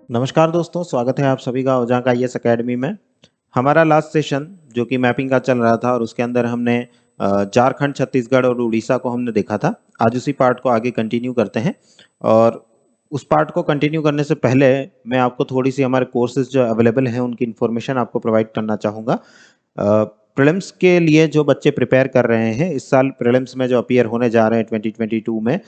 नमस्कार दोस्तों, स्वागत है आप सभी का ओजांक आईएएस एकेडमी में। हमारा लास्ट सेशन जो कि मैपिंग का चल रहा था और उसके अंदर हमने झारखंड, छत्तीसगढ़ और उड़ीसा को हमने देखा था। आज उसी पार्ट को आगे कंटिन्यू करते हैं और उस पार्ट को कंटिन्यू करने से पहले मैं आपको थोड़ी सी हमारे कोर्सेज जो अवेलेबल हैं उनकी इन्फॉर्मेशन आपको प्रोवाइड करना चाहूँगा। प्रीलिम्स के लिए जो बच्चे प्रिपेयर कर रहे हैं, इस साल प्रीलिम्स में जो अपीयर होने जा रहे हैं 2022 में,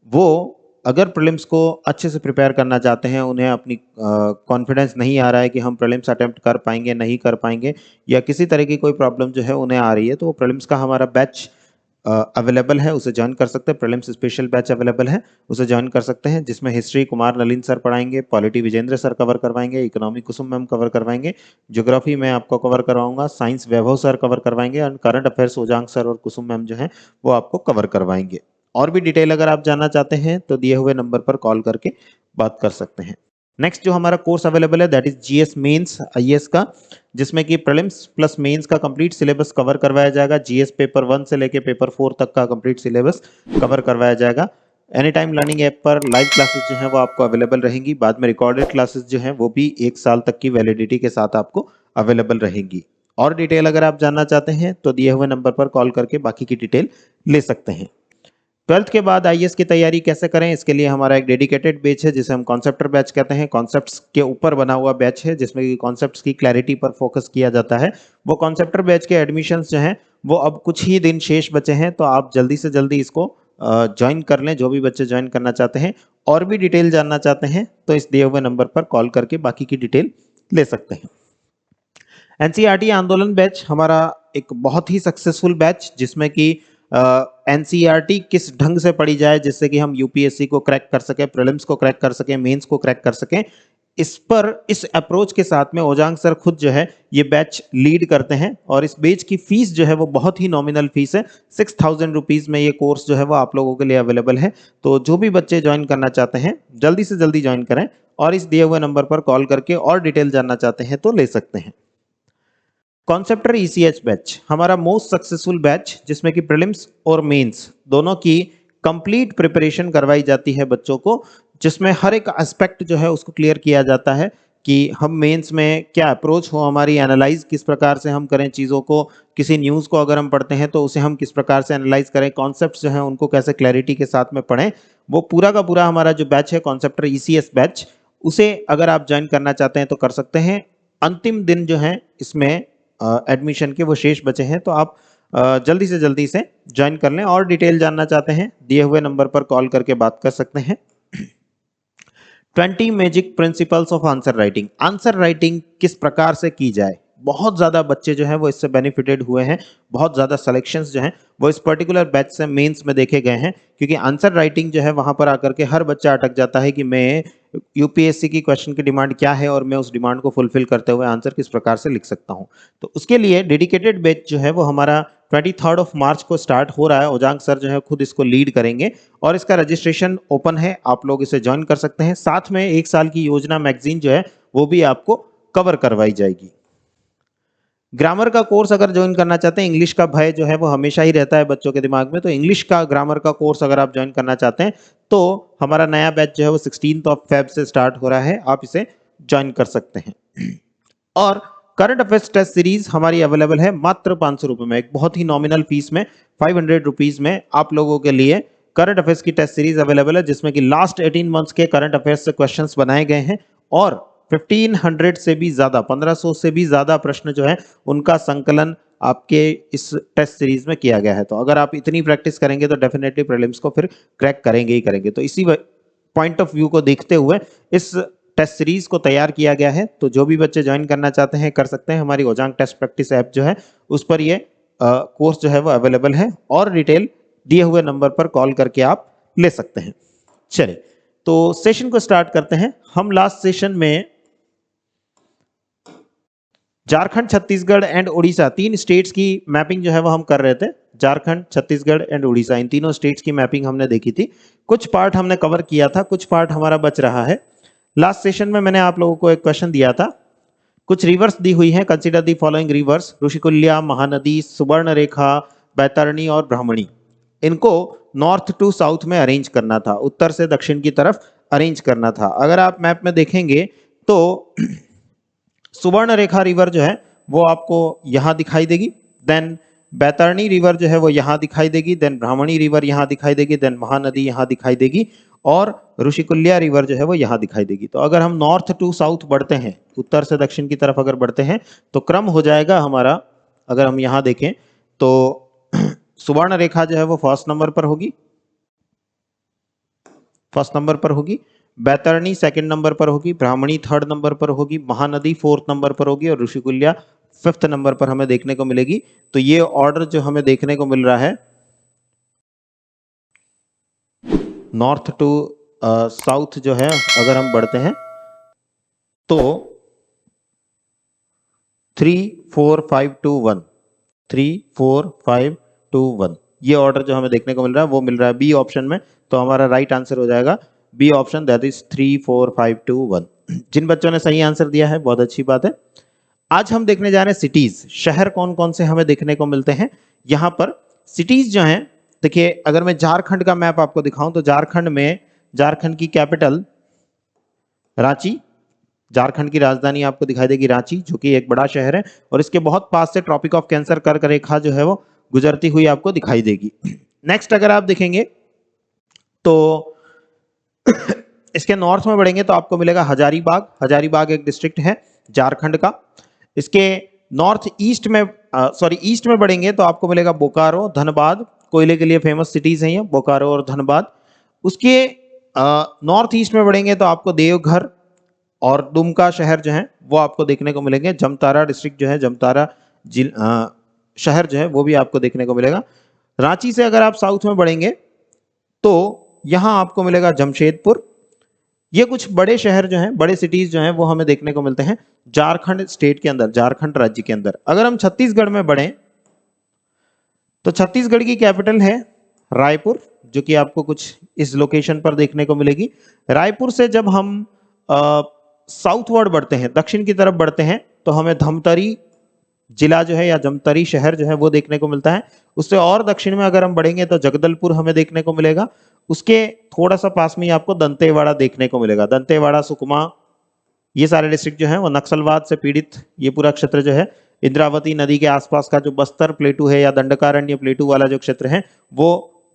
वो अगर प्रीलिम्स को अच्छे से प्रिपेयर करना चाहते हैं, उन्हें अपनी कॉन्फिडेंस नहीं आ रहा है कि हम प्रीलिम्स अटेम्प्ट कर पाएंगे नहीं कर पाएंगे, या किसी तरह की कोई प्रॉब्लम जो है उन्हें आ रही है, तो वो प्रीलिम्स का हमारा बैच अवेलेबल है, उसे ज्वाइन कर सकते हैं। प्रीलिम्स स्पेशल बैच अवेलेबल है, उसे ज्वाइन कर सकते हैं, जिसमें हिस्ट्री कुमार नलिन सर पढ़ाएंगे, पॉलिटी विजेंद्र सर कवर करवाएंगे, इकोनॉमी कुसुम मैम कवर करवाएंगे, ज्योग्राफी में आपको कवर करवाऊंगा, साइंस वैभव सर कवर करवाएंगे और करंट अफेयर्स ओजांक सर और कुसुम मैम जो है वो आपको कवर करवाएंगे। और भी डिटेल अगर आप जानना चाहते हैं तो दिए हुए नंबर पर कॉल करके बात कर सकते हैं। नेक्स्ट जो हमारा कोर्स अवेलेबल है that is GS mains IAS का, जिसमें कि प्रीलिम्स प्लस मेंस का कंप्लीट सिलेबस कवर करवाया जाएगा। जीएस पेपर 1 से लेके पेपर 4 तक का कंप्लीट सिलेबस कवर करवाया जाएगा। एनी टाइम लर्निंग ऐप पर लाइव क्लासेस जो हैं वो आपको अवेलेबल रहेंगी। बाद में रिकॉर्डेड क्लासेस जो हैं वो भी 1 साल तक की वैलिडिटी के साथ आपको अवेलेबल रहेंगी। और डिटेल अगर आप जानना चाहते हैं तो दिए हुए नंबर पर कॉल करके बाकी की डिटेल ले सकते हैं। 12th के बाद आईएएस की तैयारी कैसे करें, इसके लिए हमारा एक डेडिकेटेड बैच है जिसे हम कॉन्सेप्टर बैच कहते हैं। कॉन्सेप्ट्स के ऊपर बना हुआ बैच है जिसमें कि कॉन्सेप्ट्स की क्लैरिटी पर फोकस किया जाता है। वो कॉन्सेप्टर बैच के एडमिशन्स जो हैं वो अब कुछ ही दिन शेष बचे हैं, तो आप जल्दी से जल्दी इसको ज्वाइन कर लें, जो भी बच्चे ज्वाइन करना चाहते हैं। और भी डिटेल जानना चाहते हैं तो इस दिए हुए नंबर पर कॉल करके बाकी की डिटेल ले सकते हैं। एनसीईआरटी आंदोलन बैच हमारा एक बहुत ही सक्सेसफुल बैच, जिसमें कि एनसीईआरटी किस ढंग से पढ़ी जाए जिससे कि हम यूपीएससी को क्रैक कर सकें, प्रीलिम्स को क्रैक कर सकें, मेंस को क्रैक कर सकें, इस अप्रोच के साथ में ओजांग सर खुद जो है ये बैच लीड करते हैं। और इस बैच की फीस जो है वो बहुत ही नॉमिनल फीस है। 6000 रुपीज में ये कोर्स जो है वो आप लोगों के लिए अवेलेबल है। तो जो भी बच्चे ज्वाइन करना चाहते हैं जल्दी से जल्दी ज्वाइन करें और इस दिए हुए नंबर पर कॉल करके और डिटेल जानना चाहते हैं तो ले सकते हैं। कॉन्सेप्टर ईसीएच बैच हमारा मोस्ट सक्सेसफुल बैच, जिसमें कि प्रीलिम्स और मेंस दोनों की कंप्लीट प्रिपरेशन करवाई जाती है बच्चों को, जिसमें हर एक एस्पेक्ट जो है उसको क्लियर किया जाता है कि हम मेंस में क्या अप्रोच हो हमारी, एनालाइज किस प्रकार से हम करें चीज़ों को, किसी न्यूज़ को अगर हम पढ़ते हैं तो उसे हम किस प्रकार से एनालाइज करें, कॉन्सेप्ट जो है उनको कैसे क्लैरिटी के साथ में पढ़ें। वो पूरा का पूरा हमारा जो बैच है कॉन्सेप्टर ईसीएस बैच, उसे अगर आप ज्वाइन करना चाहते हैं तो कर सकते हैं। अंतिम दिन जो है इसमें एडमिशन के वो शेष बचे हैं, तो आप जल्दी से जल्दी से ज्वाइन कर लें। और डिटेल जानना चाहते हैं दिए हुए नंबर पर कॉल करके बात कर सकते हैं। 20 magic principles of answer writing, answer writing किस प्रकार से की जाए, बहुत ज़्यादा बच्चे जो हैं वो इससे बेनिफिटेड हुए हैं। बहुत ज़्यादा सिलेक्शंस जो हैं वो इस पर्टिकुलर बैच से मेंस में देखे गए हैं, क्योंकि आंसर राइटिंग जो है वहाँ पर आकर के हर बच्चा अटक जाता है कि मैं यूपीएससी की क्वेश्चन की डिमांड क्या है और मैं उस डिमांड को फुलफिल करते हुए आंसर किस प्रकार से लिख सकता हूँ। तो उसके लिए डेडिकेटेड बैच जो है वो हमारा 23 ऑफ मार्च को स्टार्ट हो रहा है। ओजांग सर जो है खुद इसको लीड करेंगे और इसका रजिस्ट्रेशन ओपन है, आप लोग इसे ज्वाइन कर सकते हैं। साथ में 1 साल की योजना मैगजीन जो है वो भी आपको कवर करवाई जाएगी। ग्रामर का कोर्स अगर ज्वाइन करना चाहते हैं, इंग्लिश का भय जो है वो हमेशा ही रहता है बच्चों के दिमाग में, तो इंग्लिश का ग्रामर का कोर्स अगर आप ज्वाइन करना चाहते हैं तो हमारा नया बैच जो है वो 16 ऑफ फेब से स्टार्ट हो रहा है, आप इसे ज्वाइन कर सकते हैं। और करंट अफेयर्स टेस्ट सीरीज हमारी अवेलेबल है मात्र 500 रुपए में, एक बहुत ही नॉमिनल फीस में 500 रुपीज में आप लोगों के लिए करंट अफेयर्स की टेस्ट सीरीज अवेलेबल है, जिसमें कि लास्ट 18 मंथ्स के करंट अफेयर्स से क्वेश्चंस बनाए गए हैं और 1500 से भी ज्यादा, 1500 से भी ज्यादा प्रश्न जो है उनका संकलन आपके इस टेस्ट सीरीज में किया गया है। तो अगर आप इतनी प्रैक्टिस करेंगे तो डेफिनेटली प्रीलिम्स को फिर क्रैक करेंगे ही करेंगे। तो इसी पॉइंट ऑफ व्यू को देखते हुए इस टेस्ट सीरीज को तैयार किया गया है। तो जो भी बच्चे ज्वाइन करना चाहते हैं कर सकते हैं। हमारी ओजांग टेस्ट प्रैक्टिस ऐप जो है उस पर ये कोर्स जो है वो अवेलेबल है और डिटेल दिए हुए नंबर पर कॉल करके आप ले सकते हैं। चलिए तो सेशन को स्टार्ट करते हैं। हम लास्ट सेशन में झारखंड, छत्तीसगढ़ एंड उड़ीसा, 3 स्टेट्स की मैपिंग जो है वो हम कर रहे थे। झारखंड, छत्तीसगढ़ एंड उड़ीसा, इन तीनों स्टेट्स की मैपिंग हमने देखी थी। कुछ पार्ट हमने कवर किया था, कुछ पार्ट हमारा बच रहा है। लास्ट सेशन में मैंने आप लोगों को एक क्वेश्चन दिया था, कुछ रिवर्स दी हुई हैं, consider the following rivers, Rushikulya, Mahanadi, Subarnarekha, Baitarani और ब्राह्मणी। इनको नॉर्थ टू साउथ में अरेंज करना था, उत्तर से दक्षिण की तरफ अरेंज करना था। अगर आप मैप में देखेंगे तो सुवर्ण रेखा रिवर जो है वो आपको यहाँ दिखाई देगी, देन बैतरणी रिवर जो है वो यहाँ दिखाई देगी, देन ब्राह्मणी रिवर यहाँ दिखाई देगी, देन महानदी यहाँ दिखाई देगी, और ऋषिकुल्या रिवर जो है वो यहाँ दिखाई देगी। तो अगर हम नॉर्थ टू साउथ बढ़ते हैं, उत्तर से दक्षिण की तरफ अगर बढ़ते हैं, तो क्रम हो जाएगा हमारा, अगर हम यहाँ देखें तो सुवर्ण रेखा जो है वो फर्स्ट नंबर पर होगी, बैतरणी सेकंड नंबर पर होगी, ब्राह्मणी थर्ड नंबर पर होगी, महानदी फोर्थ नंबर पर होगी, और ऋषिकुल्या फिफ्थ नंबर पर हमें देखने को मिलेगी। तो ये ऑर्डर जो हमें देखने को मिल रहा है नॉर्थ टू साउथ जो है, अगर हम बढ़ते हैं तो 3 4 5 2 1 3 4 5 2 1 ये ऑर्डर जो हमें देखने को मिल रहा है वो मिल रहा है बी ऑप्शन में। तो हमारा राइट आंसर हो जाएगा बी ऑप्शन, दैट इज 3 4 5 2 1। जिन बच्चों ने सही आंसर दिया है बहुत अच्छी बात है। आज हम देखने जा रहे हैं सिटीज, शहर कौन कौन से हमें देखने को मिलते हैं। यहाँ पर सिटीज जो हैं, देखिए अगर मैं झारखंड का मैप आपको दिखाऊं तो झारखंड में, झारखंड की कैपिटल रांची, झारखंड की राजधानी आपको दिखाई देगी रांची, जो कि एक बड़ा शहर है, और इसके बहुत पास से ट्रॉपिक ऑफ कैंसर कर्क रेखा जो है वो गुजरती हुई आपको दिखाई देगी। नेक्स्ट अगर आप देखेंगे तो इसके नॉर्थ में बढ़ेंगे तो आपको मिलेगा हजारीबाग। हजारीबाग एक डिस्ट्रिक्ट है झारखंड का। इसके नॉर्थ ईस्ट में ईस्ट में बढ़ेंगे तो आपको मिलेगा बोकारो, धनबाद, कोयले के लिए फेमस सिटीज हैं ये बोकारो और धनबाद। उसके नॉर्थ ईस्ट में बढ़ेंगे तो आपको देवघर और दुमका शहर जो है वो आपको देखने को मिलेंगे। जमतारा डिस्ट्रिक्ट जो है, जमतारा शहर जो है वो भी आपको देखने को मिलेगा। रांची से अगर आप साउथ में बढ़ेंगे तो यहां आपको मिलेगा जमशेदपुर। ये कुछ बड़े शहर जो हैं, बड़े सिटीज जो हैं वो हमें देखने को मिलते हैं झारखंड स्टेट के अंदर, झारखंड राज्य के अंदर। अगर हम छत्तीसगढ़ में बढ़ें तो छत्तीसगढ़ की कैपिटल है रायपुर, जो कि आपको कुछ इस लोकेशन पर देखने को मिलेगी। रायपुर से जब हम साउथवर्ड बढ़ते हैं, दक्षिण की तरफ बढ़ते हैं, तो हमें धमतरी जिला जो है या जमतरी शहर जो है वो देखने को मिलता है। उससे और दक्षिण में अगर हम बढ़ेंगे तो जगदलपुर हमें देखने को मिलेगा। उसके थोड़ा सा पास में ही आपको दंतेवाड़ा देखने को मिलेगा। दंतेवाड़ा, सुकमा, ये सारे डिस्ट्रिक्ट जो है वो नक्सलवाद से पीड़ित, ये पूरा क्षेत्र जो है इंद्रावती नदी के आसपास का जो बस्तर प्लेटू है या दंडकारण्य प्लेटू वाला जो क्षेत्र है वो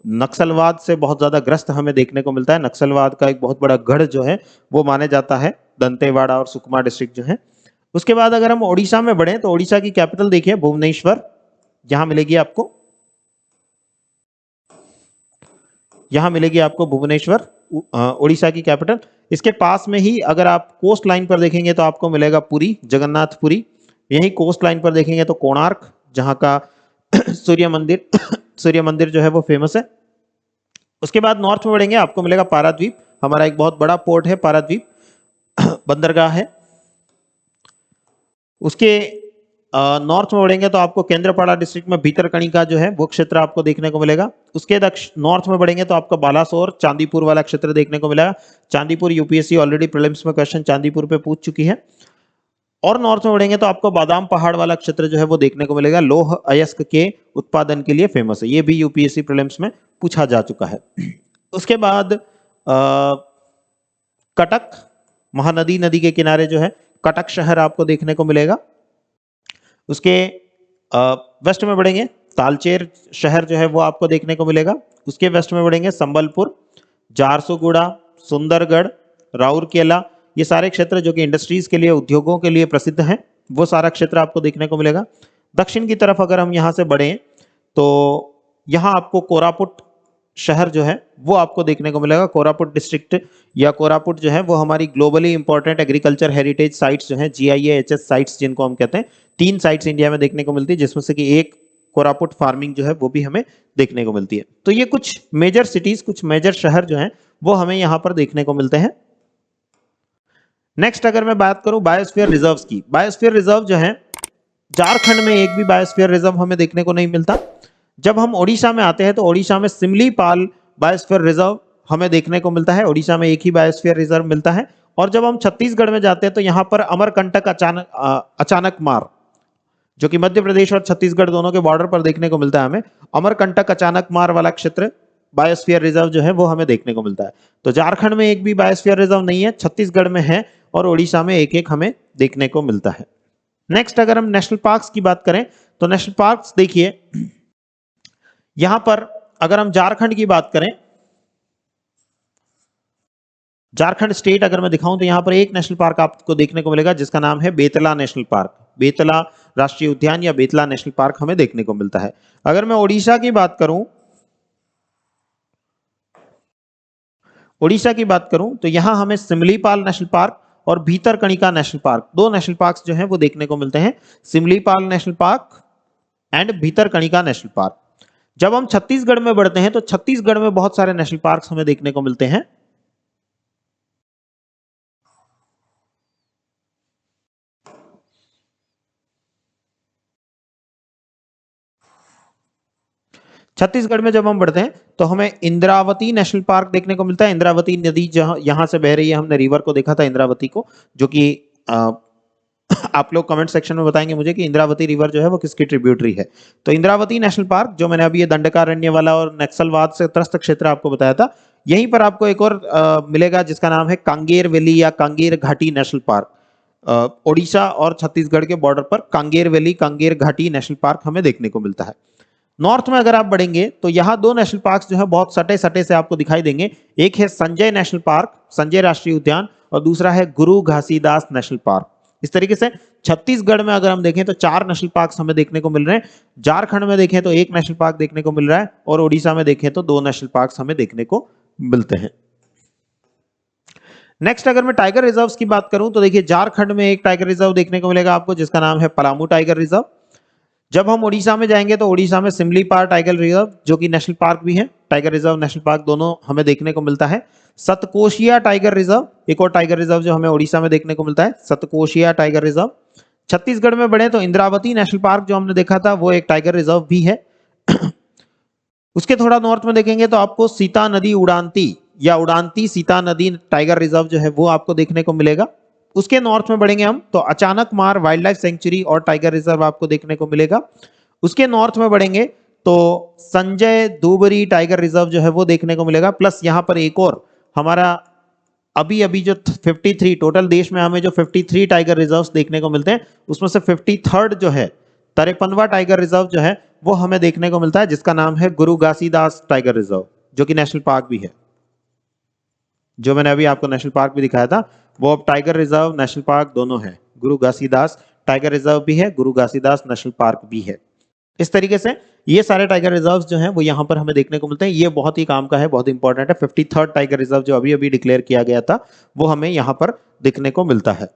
नक्सलवाद से बहुत ज्यादा ग्रस्त हमें देखने को मिलता है। नक्सलवाद का एक बहुत बड़ा गढ़ जो है वो माने जाता है दंतेवाड़ा और सुकमा डिस्ट्रिक्ट जो है। उसके बाद अगर हम ओडिशा में बढ़े तो ओडिशा की कैपिटल देखिए भुवनेश्वर, यहां मिलेगी आपको, यहां मिलेगी आपको भुवनेश्वर, ओडिशा की कैपिटल। इसके पास में ही अगर आप कोस्ट लाइन पर देखेंगे तो आपको मिलेगा पुरी, जगन्नाथपुरी। यही कोस्ट लाइन पर देखेंगे तो कोणार्क, जहां का सूर्य मंदिर जो है वो फेमस है। उसके बाद नॉर्थ में बढ़ेंगे आपको मिलेगा पारादीप, हमारा एक बहुत बड़ा पोर्ट है पारादीप, बंदरगाह है। उसके नॉर्थ में बढ़ेंगे तो आपको केंद्रपाड़ा डिस्ट्रिक्ट में भीतरकनिका जो है वो क्षेत्र आपको देखने को मिलेगा। उसके नॉर्थ में बढ़ेंगे तो आपको बालासोर, चांदीपुर वाला क्षेत्र देखने को मिलेगा। चांदीपुर यूपीएससी ऑलरेडी प्रीलिम्स में क्वेश्चन चांदीपुर पे पूछ चुकी है। और नॉर्थ में बढ़ेंगे तो आपको बादाम पहाड़ वाला क्षेत्र जो है वो देखने को मिलेगा, लौह अयस्क के उत्पादन के लिए फेमस है। ये भी यूपीएससी प्रीलिम्स में पूछा जा चुका है। उसके बाद कटक, महानदी नदी के किनारे जो है कटक शहर आपको देखने को मिलेगा। उसके वेस्ट में बढ़ेंगे तालचेर शहर जो है वो आपको देखने को मिलेगा। उसके वेस्ट में बढ़ेंगे संबलपुर, झारसुगुड़ा, सुंदरगढ़, राउरकेला, ये सारे क्षेत्र जो कि इंडस्ट्रीज के लिए, उद्योगों के लिए प्रसिद्ध हैं, वो सारा क्षेत्र आपको देखने को मिलेगा। दक्षिण की तरफ अगर हम यहाँ से बढ़ें तो यहाँ आपको कोरापुट शहर जो है वो आपको देखने को मिलेगा। कोरापुट डिस्ट्रिक्ट या कोरापुट जो है वो हमारी globally important agriculture heritage sites जो है, GIA-HS साइट्स जिनको हम कहते हैं, 3 साइट्स इंडिया में देखने को मिलती है, जिसमें से कि एक कोरापुट फार्मिंग जो है वो भी हमें देखने को मिलती है। तो ये कुछ मेजर सिटीज, कुछ मेजर शहर जो हैं वो हमें यहाँ पर देखने को मिलते हैं। नेक्स्ट अगर मैं बात करूं बायोस्फीयर रिजर्व्स की, बायोस्फीयर रिजर्व जो है झारखंड में एक भी बायोस्फीयर रिजर्व हमें देखने को नहीं मिलता। जब हम ओडिशा में आते हैं तो ओडिशा में सिमलीपाल बायोस्फीयर रिजर्व हमें देखने को मिलता है, ओडिशा में एक ही बायोस्फीयर रिजर्व मिलता है। और जब हम छत्तीसगढ़ में जाते हैं तो यहाँ पर अमरकंटक अचानक मार, जो कि मध्य प्रदेश और छत्तीसगढ़ दोनों के बॉर्डर पर देखने को मिलता है हमें, अमरकंटक अचानक मार वाला क्षेत्र बायोस्फीयर रिजर्व जो है वो हमें देखने को मिलता है। तो झारखंड में एक भी बायोस्फीयर रिजर्व नहीं है, छत्तीसगढ़ में है और ओडिशा में एक एक हमें देखने को मिलता है। नेक्स्ट अगर हम नेशनल पार्क्स की बात करें तो नेशनल पार्क्स देखिए, यहां पर अगर हम झारखंड की बात करें, झारखंड स्टेट अगर मैं दिखाऊं तो यहां पर एक नेशनल पार्क आपको देखने को मिलेगा जिसका नाम है बेतला नेशनल पार्क। बेतला राष्ट्रीय उद्यान या बेतला नेशनल पार्क हमें देखने को मिलता है। अगर मैं ओडिशा की बात करूं, ओडिशा की बात करूं तो यहां हमें सिमलीपाल नेशनल पार्क और भीतरकनिका नेशनल पार्क, दो नेशनल पार्क जो हैं वो देखने को मिलते हैं, Similipal national park and Bhitarkanika national park. जब हम छत्तीसगढ़ में बढ़ते हैं तो छत्तीसगढ़ में बहुत सारे नेशनल पार्क हमें देखने को मिलते हैं। छत्तीसगढ़ में जब हम बढ़ते हैं तो हमें इंद्रावती नेशनल पार्क देखने को मिलता है। इंद्रावती नदी जहां यहां से बह रही है, हमने रिवर को देखा था इंद्रावती को, जो कि आप लोग कमेंट सेक्शन में बताएंगे मुझे कि इंद्रावती रिवर जो है वो किसकी ट्रिब्यूटरी है। तो इंद्रावती नेशनल पार्क जो मैंने अभी ये दंडकारण्य वाला और नक्सलवाद से त्रस्त क्षेत्र आपको बताया था, यहीं पर आपको एक और मिलेगा जिसका नाम है कांगेर वैली या कांगेर घाटी नेशनल पार्क। ओडिशा और छत्तीसगढ़ के बॉर्डर पर कांगेर वैली, कांगेर घाटी नेशनल पार्क हमें देखने को मिलता है। नॉर्थ में अगर आप बढ़ेंगे तो यहां दो नेशनल पार्क जो है बहुत सटे सटे से आपको दिखाई देंगे। एक है संजय नेशनल पार्क, संजय राष्ट्रीय उद्यान, और दूसरा है गुरु घासीदास नेशनल पार्क। इस तरीके से छत्तीसगढ़ में अगर हम देखें तो 4 नेशनल पार्क हमें देखने को मिल रहे हैं, झारखंड में देखें तो 1 नेशनल पार्क देखने को मिल रहा है, और ओडिशा में देखें तो 2 नेशनल पार्क हमें देखने को मिलते हैं। नेक्स्ट अगर मैं टाइगर रिजर्व्स की बात करूं तो देखिए झारखंड में एक टाइगर रिजर्व देखने को मिलेगा आपको जिसका नाम है पलामू टाइगर रिजर्व। जब हम ओडिशा में जाएंगे तो ओडिशा में सिमलीपाल टाइगर रिजर्व जो कि नेशनल पार्क भी है, टाइगर रिजर्व नेशनल पार्क दोनों हमें देखने को मिलता है। सतकोशिया टाइगर रिजर्व एक और टाइगर रिजर्व जो हमें ओडिशा में देखने को मिलता है, सतकोशिया टाइगर रिजर्व। छत्तीसगढ़ में बढ़े तो इंद्रावती नेशनल पार्क जो हमने देखा था वो एक टाइगर रिजर्व भी है। उसके थोड़ा नॉर्थ में देखेंगे तो आपको सीता नदी उड़ानती या उड़ानती सीता नदी टाइगर रिजर्व जो है वो आपको देखने को मिलेगा। उसके नॉर्थ में बढ़ेंगे हम तो अचानक मार वाइल्ड लाइफ सेंचुरी और टाइगर रिजर्व आपको देखने को मिलेगा। उसके नॉर्थ में बढ़ेंगे तो संजय दुबरी टाइगर रिजर्व जो है वो देखने को मिलेगा। प्लस यहां पर एक और हमारा अभी अभी जो 53 टोटल देश में हमें जो 53 टाइगर रिजर्व्स देखने को मिलते हैं उसमें से 53rd जो है 53वां टाइगर रिजर्व जो है वो हमें देखने को मिलता है जिसका नाम है गुरु घासीदास टाइगर रिजर्व जो कि नेशनल पार्क भी है। जो मैंने अभी आपको नेशनल पार्क भी दिखाया था वो अब टाइगर रिजर्व नेशनल पार्क दोनों है। गुरु घासीदास टाइगर रिजर्व भी है, गुरु घासीदास नेशनल पार्क भी है। इस तरीके से ये सारे टाइगर रिजर्व्स जो हैं वो यहाँ पर हमें देखने को मिलते हैं। ये बहुत ही काम का है, बहुत इंपॉर्टेंट है। 53rd टाइगर रिजर्व जो अभी अभी डिक्लेयर किया गया था वो हमें यहाँ पर देखने को मिलता है।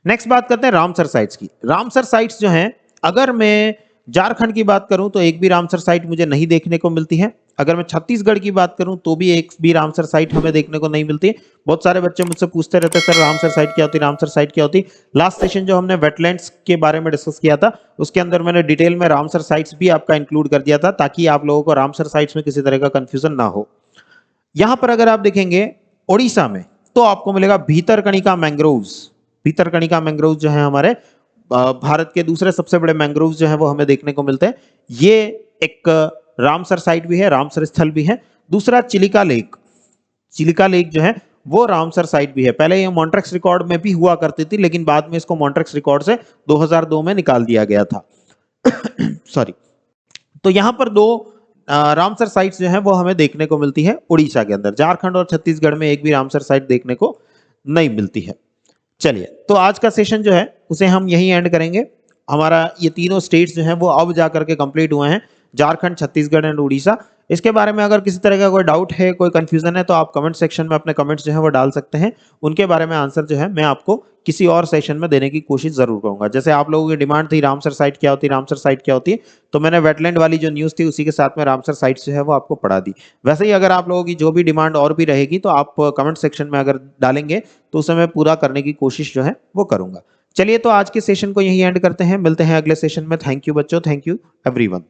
नेक्स्ट बात करते हैं रामसर साइट्स की। रामसर साइट्स जो हैं, अगर मैं झारखंड की बात करूं तो एक भी रामसर साइट मुझे नहीं देखने को मिलती है। अगर मैं छत्तीसगढ़ की बात करूं तो भी एक भी रामसर साइट हमें देखने को नहीं मिलती। बहुत सारे बच्चे मुझसे पूछते रहते हैं सर रामसर साइट क्या होती है, रामसर साइट क्या होती है। लास्ट सेशन जो हमने वेटलैंड्स के बारे में डिस्कस किया था उसके अंदर मैंने डिटेल में रामसर साइट्स भी आपका इंक्लूड कर दिया था ताकि आप लोगों को रामसर साइट्स में किसी तरह का कंफ्यूजन ना हो। यहां पर अगर आप देखेंगे ओडिशा में तो आपको मिलेगा भीतरकनिका मैंग्रोव्स। भीतरकनिका मैंग्रोव्स जो है हमारे भारत के दूसरे सबसे बड़े मैंग्रोव्स जो है वो हमें देखने को मिलते हैं। ये एक रामसर साइट भी है, रामसर स्थल भी है। दूसरा चिलिका लेक, चिलिका लेक जो है वो रामसर साइट भी है। पहले ये मॉन्ट्रेक्स रिकॉर्ड में भी हुआ करती थी लेकिन बाद में इसको मॉन्ट्रेक्स रिकॉर्ड से 2002 में निकाल दिया गया था। सॉरी। तो यहां पर 2 रामसर साइट्स जो है वो हमें देखने को मिलती है उड़ीसा के अंदर। झारखंड और छत्तीसगढ़ में एक भी रामसर साइट देखने को नहीं मिलती है। चलिए, तो आज का सेशन जो है उसे हम यहीं एंड करेंगे। हमारा ये तीनों स्टेट्स जो हैं वो अब जाकर के कंप्लीट हुए हैं, झारखंड, छत्तीसगढ़ एंड उड़ीसा। इसके बारे में अगर किसी तरह का कोई डाउट है, कोई कंफ्यूजन है तो आप कमेंट सेक्शन में अपने कमेंट्स जो है वो डाल सकते हैं। उनके बारे में आंसर जो है मैं आपको किसी और सेशन में देने की कोशिश जरूर करूंगा। जैसे आप लोगों की डिमांड थी रामसर साइट क्या होती है, रामसर साइट क्या होती है, तो मैंने वेटलैंड वाली जो न्यूज़ थी उसी के साथ में रामसर साइट जो है वो आपको पढ़ा दी। वैसे ही अगर आप लोगों की जो भी डिमांड और भी रहेगी तो आप कमेंट सेक्शन में अगर डालेंगे तो उसे मैं पूरा करने की कोशिश जो है वो करूंगा। चलिए, तो आज के सेशन को यहीं एंड करते हैं, मिलते हैं अगले सेशन में। थैंक यू बच्चों, थैंक यू एवरीवन।